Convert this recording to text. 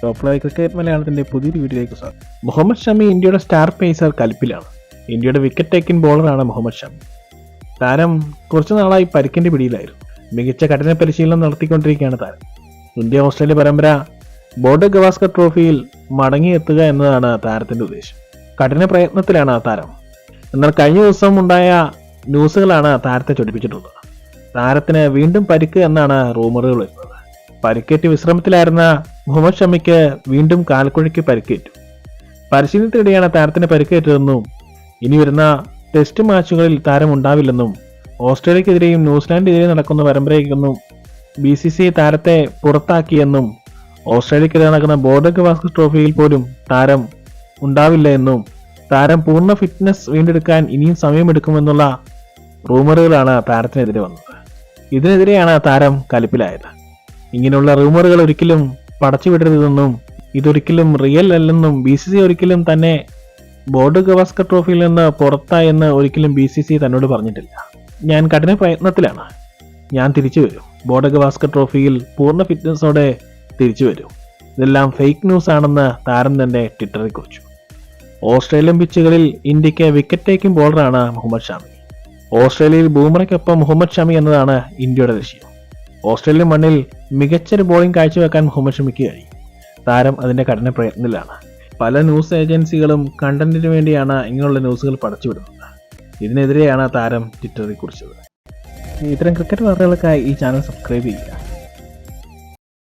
Top live cricket മലയാളത്തിന്റെ പുതിയൊരു വീഡിയോയിലേക്ക് സ്വാഗതം. മുഹമ്മദ് ഷമി ഇന്ത്യയുടെ സ്റ്റാർ പേസർ കലിപ്പിലാണ്. ഇന്ത്യയുടെ വിക്കറ്റ് ടേക്കിംഗ് ബോളറാണ് മുഹമ്മദ് ഷമി. താരം കുറച്ചു നാളായി പരിക്കിന്റെ പിടിയിലായിരുന്നു. മികച്ച കഠിന പരിശീലനം നടത്തിക്കൊണ്ടിരിക്കുകയാണ് താരം. ഇന്ത്യ ഓസ്ട്രേലിയ പരമ്പര ബോർഡർ ഗവാസ്കർ ട്രോഫിയിൽ മടങ്ങിയെത്തുക എന്നതാണ് താരത്തിന്റെ ഉദ്ദേശം. കഠിന പ്രയത്നത്തിലാണ് താരം. എന്നാൽ കഴിഞ്ഞ ദിവസം ഉണ്ടായ ന്യൂസുകളാണ് താരത്തെ ചൊടിപ്പിച്ചിട്ടുള്ളത്. താരത്തിന് വീണ്ടും പരിക്ക് എന്നാണ് റൂമറുകൾ വരുന്നത്. പരിക്കേറ്റ് വിശ്രമത്തിലായിരുന്ന മുഹമ്മദ് ഷമിക്ക് വീണ്ടും കാൽക്കുഴയ്ക്ക് പരിക്കേറ്റു. പരിശീലനത്തിനിടെയാണ് താരത്തിന് പരിക്കേറ്റതെന്നും ഇനി വരുന്ന ടെസ്റ്റ് മാച്ചുകളിൽ താരം ഉണ്ടാവില്ലെന്നും ഓസ്ട്രേലിയക്കെതിരെയും ന്യൂസിലാൻഡിനെതിരെ നടക്കുന്ന പരമ്പരയ്ക്കൊന്നും BCCI താരത്തെ പുറത്താക്കിയെന്നും ഓസ്ട്രേലിയക്കെതിരെ നടക്കുന്ന ബോർഡർ ഗവാസ്കർ ട്രോഫിയിൽ പോലും താരം ഉണ്ടാവില്ല എന്നും താരം പൂർണ്ണ ഫിറ്റ്നസ് വീണ്ടെടുക്കാൻ ഇനിയും സമയമെടുക്കുമെന്നുള്ള റൂമറുകളാണ് താരത്തിനെതിരെ വന്നത്. ഇതിനെതിരെയാണ് താരം കലിപ്പിലായത്. ഇങ്ങനെയുള്ള റൂമറുകൾ ഒരിക്കലും പടച്ചുവിടരുതെന്നും ഇതൊരിക്കലും റിയൽ അല്ലെന്നും BCCI ഒരിക്കലും തന്നെ ബോർഡർ ഗവാസ്കർ ട്രോഫിയിൽ നിന്ന് പുറത്തായെന്ന് ഒരിക്കലും BCCI തന്നോട് പറഞ്ഞിട്ടില്ല. ഞാൻ കഠിന പ്രയത്നത്തിലാണ്, ഞാൻ തിരിച്ചു വരും, ബോർഡർ ഗവാസ്കർ ട്രോഫിയിൽ പൂർണ്ണ ഫിറ്റ്നസോടെ തിരിച്ചു വരും, ഇതെല്ലാം ഫേക്ക് ന്യൂസ് ആണെന്ന് താരം തന്നെ ട്വിറ്ററിൽ കുറിച്ചു. ഓസ്ട്രേലിയൻ പിച്ചുകളിൽ ഇന്ത്യക്ക് വിക്കറ്റ് ടേക്കിംഗ് ബോളറാണ് മുഹമ്മദ് ഷമി. ഓസ്ട്രേലിയയിൽ ബൂമറയ്ക്കൊപ്പം മുഹമ്മദ് ഷമി എന്നതാണ് ഇന്ത്യയുടെ ലക്ഷ്യം. ഓസ്ട്രേലിയൻ മണ്ണിൽ മികച്ചൊരു ബോളിംഗ് കാഴ്ചവെക്കാൻ മുഹമ്മദ് ഷമിക്ക് കഴിയും. താരം അതിന്റെ കഠിന പ്രയത്നത്തിലാണ്. പല ന്യൂസ് ഏജൻസികളും കണ്ടന്റിന് വേണ്ടിയാണ് ഇങ്ങനെയുള്ള ന്യൂസുകൾ പടച്ചുവിടുന്നത്. ഇതിനെതിരെയാണ് താരം ട്വിറ്ററിൽ കുറിച്ചത്. ഇത്തരം ക്രിക്കറ്റ് വാർത്തകൾക്കായി ഈ ചാനൽ സബ്സ്ക്രൈബ് ചെയ്യുക.